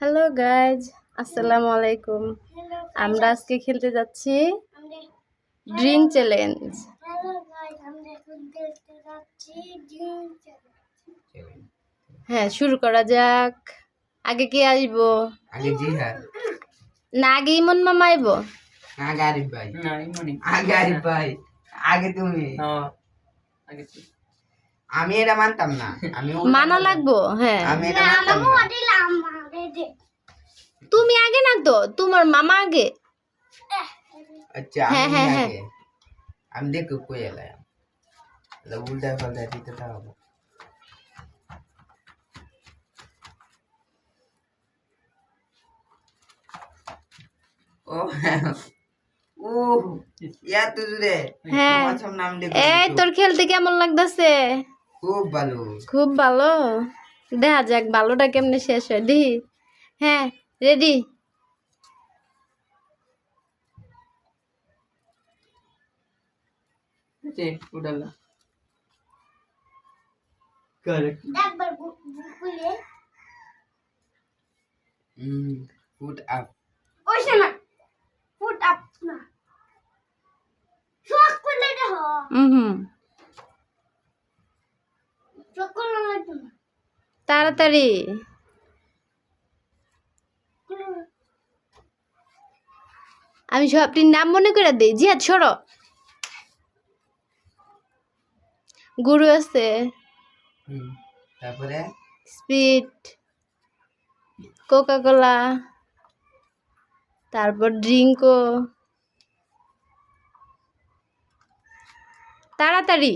Hello guys, আসসালামু আলাইকুম। আমরা আজকে খেলতে যাচ্ছি ড্রিঙ্ক চ্যালেঞ্জ। হ্যাঁ, শুরু করা যাক। আগে কে আসবো? আগে জিহাদ না, আগে ইমন মামা আইবো? আগে আরিফ ভাই আগে আরিফ ভাই আগে তুমি আমি এটা মানতাম না। আমি মানা লাগবো। হ্যাঁ, আমি এটা মানতাম না। তুমি আগে না তো, তোমার মামা আগে। আচ্ছা হ্যাঁ, আমি হ্যাঁ, হ্যাঁ। আগে আমি দেখো কই এলাম উল্টা পাল্টা দিতে থাকবো। ও ও ইয়া তো জুড়ে হ্যাঁ, তোমার সব নাম দেখো এই তোর খেলতে কেমন লাগতেছে? খুব ভালো। খুব ভালো। দেখা যাক ভালোটা কেমনে শেষ হয় দি। হ্যাঁ, রেডি। উঠালা কারেক্ট ফুট আপ ওইসে না ফুট আপ না চোখ খুলে দেহ চোখ খুলে না তাড়াতাড়ি। আমি সবটির নাম মনে করে দিই। জিহাদ সরো। গুরু আছে, তারপরে স্পিড, কোকা কোলা, তারপর ড্রিঙ্কও। তাড়াতাড়ি।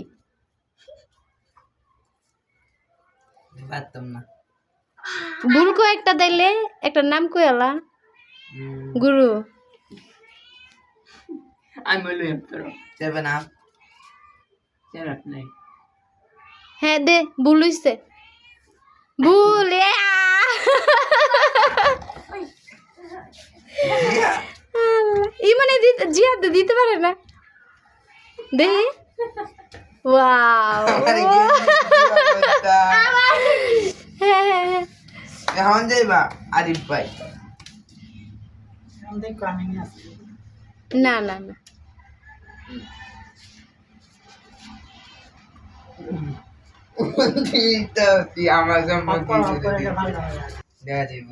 পারতাম না। ভুল কো একটা দিলে একটা নাম কইলা। গুরু। আমি বলি সেভেন আপ নাই। হ্যাঁ দে, ভুল হইছে। ভুল ই মানে জিহাদ দিতে পারে না। দে ওয়াও। হ্যাঁ, এখন যাইবা আরিফ ভাই। না না না, আমার সম্পর্কে দেখা যাইব।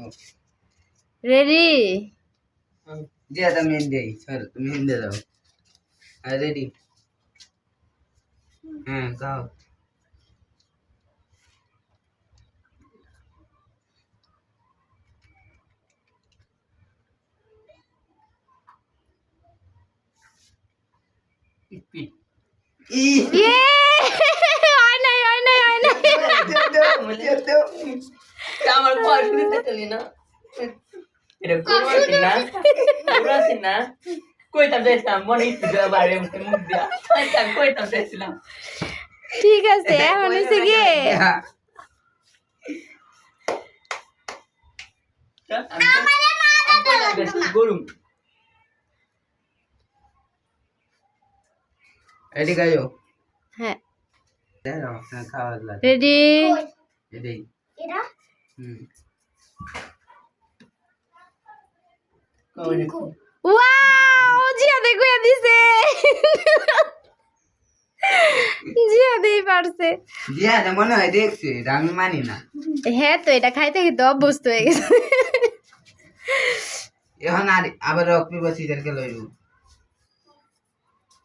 রেডি। যে তুমি হিন্দি সর তুমি হিন্দি দাও। রেডি? হ্যাঁ গাও। ইয়ে হয় নাই, হয় নাই, হয় নাই। আমার পড়া শুনতে চলি না এটা কোরাসি না কোরাসি না কইতাম যাইতাম মনে ইচ্ছে বারে মুখ দিয়া কইতাম যাইছিলাম। ঠিক আছে, এখন হইছে গিয়ে গরুম রেডি গায়ো। হ্যাঁ, দাও না খাওয়া লাগে রেডি। রেডি এরা ওয়াও, জিহাদে কইয়া দিছে। জিহাদেই পারছে। জিয়া মনে হয় দেখছি এটা আমি মানি না। হ্যাঁ, তো এটা খাইতে কিন্তু অভ্যস্ত হয়ে গেছে। এখন আর আবার রক্তি বসি যারকে লইব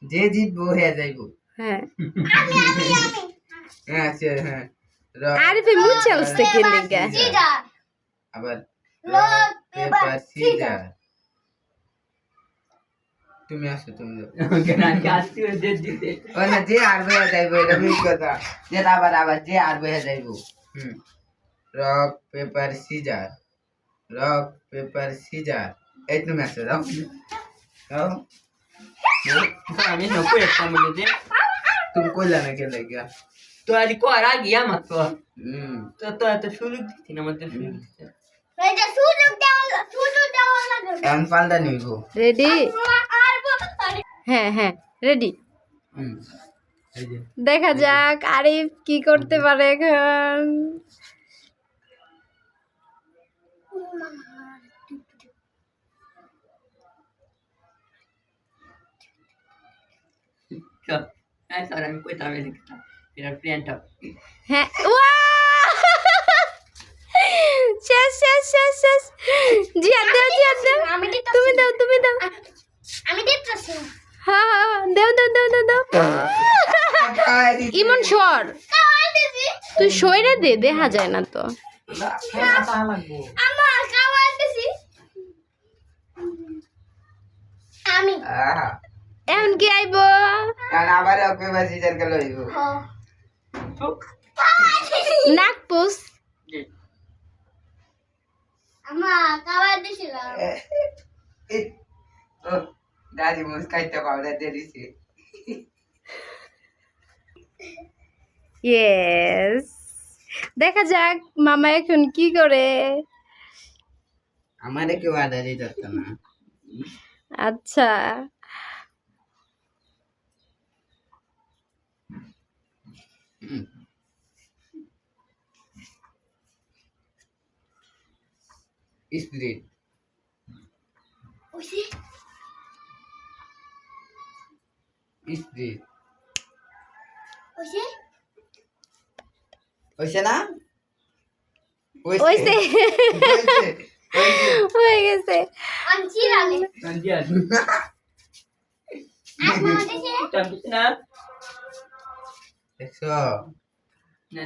যে জিতবো হয়ে যাইব। হ্যাঁ, হ্যাঁ সে হ্যাঁ আরিফে মুছে আসছে কে লিগা। সিজার আবার রক পেপার পেপার সিজার তুমি আসো তুমি ও না যে আর হয়ে যাইব এটা মিস কথা যে আবার যে আর হয়ে যাইব। Rock paper scissor rock paper scissor এই তুমি আসো দাও দাও আমি নকো একটা বলে তুমি কইলা না কে লাগিয়া তো আজ করা গিয়া মাত্র হুম তো এত সুযোগ দিচ্ছি না আমাদের সুযোগ দিচ্ছে এটা সুযোগ দেওয়া লাগে এখন পাল্টা নিব। রেডি। আর বল হ্যাঁ হ্যাঁ, রেডি। হুম এই যে দেখা যাক আরিফ কি করতে পারে এখন। চল হ্যাঁ স্যার আমি কইতাম এটা প্ল্যানটা হ্যাঁ ওয়া শেষ শেষ শেষ শেষ জিহাদ দাও জিহাদ দাও আমি দিতেছি। তুমি দাও আমি দেখতেছি হ্যাঁ হ্যাঁ দাও দাও দাও দাও দাও ইমন সর কাওয়াইতেছি তুই সইরে দে দেখা যায় না তো আমার কাওয়াইতেছি আমি এখন কি আইব কারণ আবার রক পেপার সিজার কে লইব নাক পুস আমার কাওয়াইতেছিলাম ও দাদি মুস্কাইতে পাউডার দিয়ে দিছে ইয়েস দেখা যাক মামা এখন কি করে আমারে কেউ আদারি যাচ্ছে না আচ্ছা স্পিরিট ওইসে স্পিরিট ওইসে হইছে না ওইসে হয়ে গেছে আনছি রালে সঞ্জিয়া আর মামা দেখে টাম্পিস না দেখছো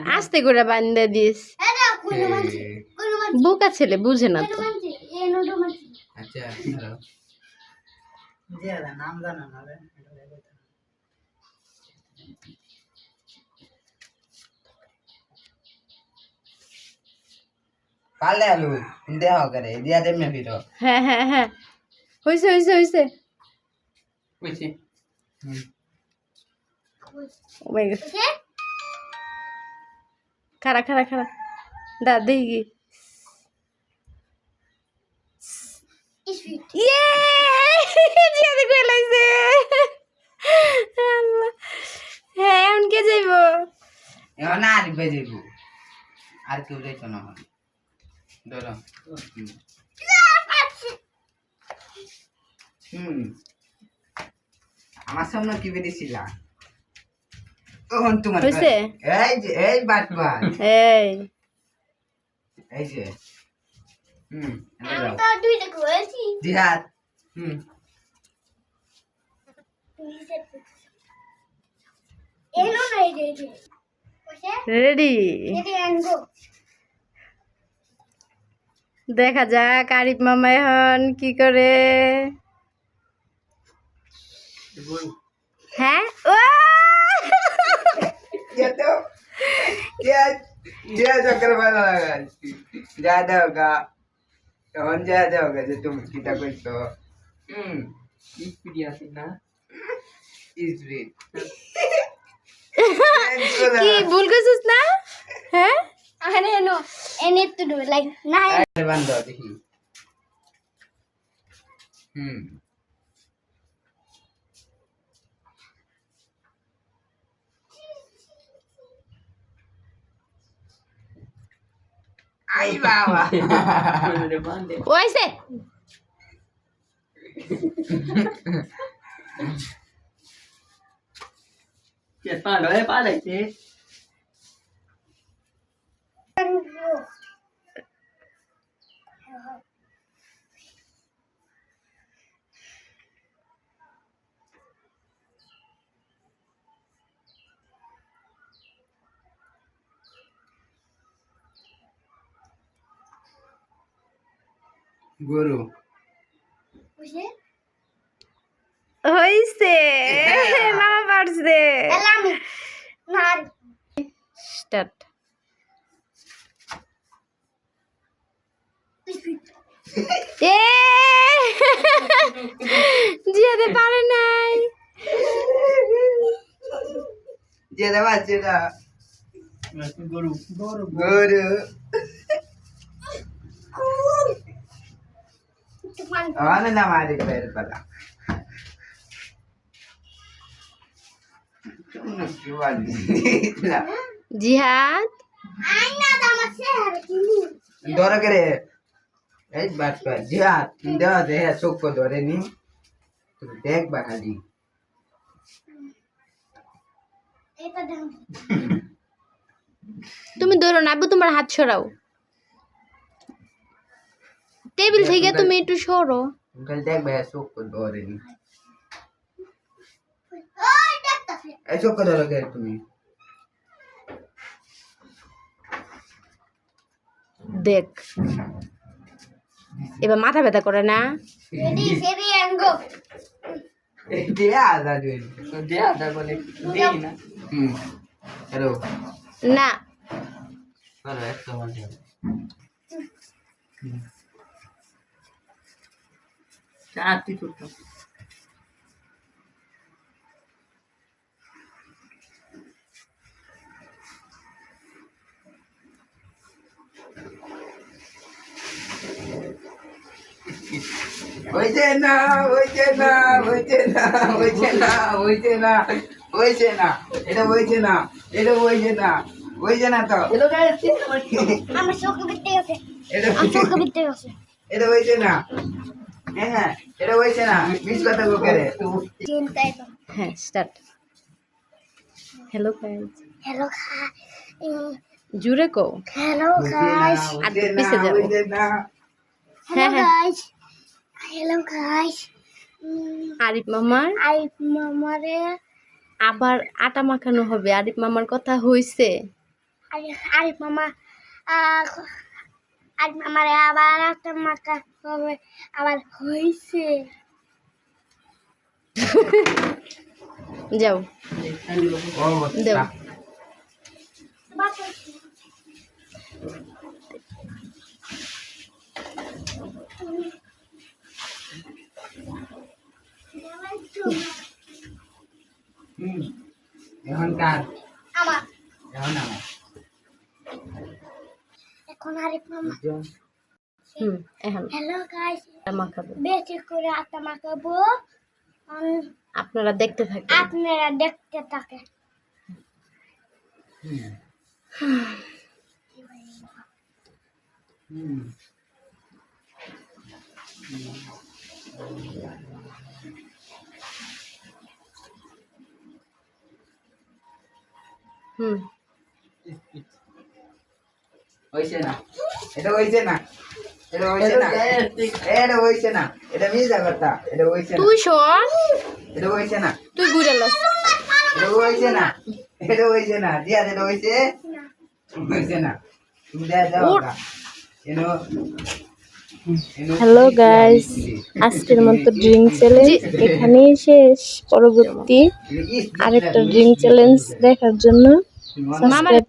আস্তে করে বান্ধে দিস এটা কোন মানছি কোন মানছি বোকা ছেলে বুঝে না কোন তো মানছি এ নোডো মানছি আচ্ছা ধরো নাম জানো না রে পালে আলু দেহ করে দিয়া দে মে ভিড় হ্যাঁ হ্যাঁ হ্যাঁ হইছে হইছে হইছে কইছি ও মাই গড ওইসে খারা খারা খারা দা দেখি স্পিড ইয়ে জিয়াদি কই লাইছে আল্লাহ হ্যাঁ এখন কে যাইব এখন আর বেজেবু আর কেউ যাইতো না ধরো আমার সামনে কি বেরিয়েছিলা তখন তোমার হইছে? এই যে এই বাটবার এই এই যে আমি যাও তো দুইটা করেছি জিহাদ এলো না এই যে ওইসে রেডি এটি আনগো দেখা যাক আরিফ মামা এখন কি করে হ্যাঁ ও ये तो क्या चक्कर वाला लगा ज्यादा होगा कौन ज्यादा होगा जो तुम कितना कुछ तो স্পিড আছে না इसलिए কি ভুল করছিস না হ্যাঁ আরে নো এনে তো ডু লাইক না बंद हो देखी आई बाबा বান্ধে ওইছে কে পালো পালাইছে गुरु ওইসে হইছে মামা পারছে এলামি না স্টার্ট স্পিড এ জিয়াদে পারে নাই ये दवा चेदा গরু गुरु তুফান आने ना मारे पैर पता तुम क्यों आदमी জিহাদ আইনা দামাছে আর কিনি दौरा करे এই বাটপা জিয়া তুমি দেওয়া যে হ্যাঁ চোখ ধরেনি তুমি দেখবা খালি এটা দেন তুমি ধরো না আব্বু তোমার হাত সরাও টেবিল থেকে তুমি একটু সরো তুমি খালি দেখবা হ্যাঁ চোখ ধরেনি ওই দেখতাছে এই চোখ ধরো কে তুমি দেখ এবার মাথা ব্যথা করে না রেডি সেরি অ্যাঙ্গো দিয়া আদা দিন তো দেয়া দা বলে দেই না হ্যালো না করো একটা মাঝে চাটি ছোট হইছে না হইছে না হইছে না হইছে না হইছে না হইছে না এটা হইছে না এটা হইছে না হইছে না তো এলো গাইস আমার চোখে বিতে গেছে এটা আমার চোখে বিতে গেছে এটা হইছে না হ্যাঁ এটা হইছে না মিস কথা গো করে চিন্তাই তো হ্যাঁ স্টার্ট হ্যালো গাইস হ্যালো জুড়ে কো হ্যালো গাইস আর পিছে যাবো। হইছে না হ্যাঁ, হ্যালো হ্যাঁ। গাইস হ্যালো গাইস আরিফ মামার আই মামারে আবার আটা মাখানো হবে আরিফ মামার কথা হইছে আরিফ মামা আরিফ মামারে আবার একটা মাকা হবে আবার হইছে যাও ও দেও এখন কার আমার এখন আমার এখন আরিফ মামা এখন হ্যালো গাইস আটা মাখাবো বেশি করে আটা মাখাবো আপনারা দেখতে থাকেন আপনারা দেখতে থাকেন হুম হইছে না এটা হইছে না এটা হইছে না এটা হইছে না এটা মিস কথা এটা হইছে না তুই শোন এটা হইছে না তুই ঘুরে লাস এটা হইছে না এটা হইছে না দিয়া এটা হইছে হইছে না তুমি দেয়া দাও উঠ। এনো হ্যালো গাইস আজকের মতো ড্রিঙ্ক চ্যালেঞ্জ এখানেই শেষ পরবর্তী আরেকটা ড্রিঙ্ক চ্যালেঞ্জ দেখার জন্য সাবস্ক্রাইব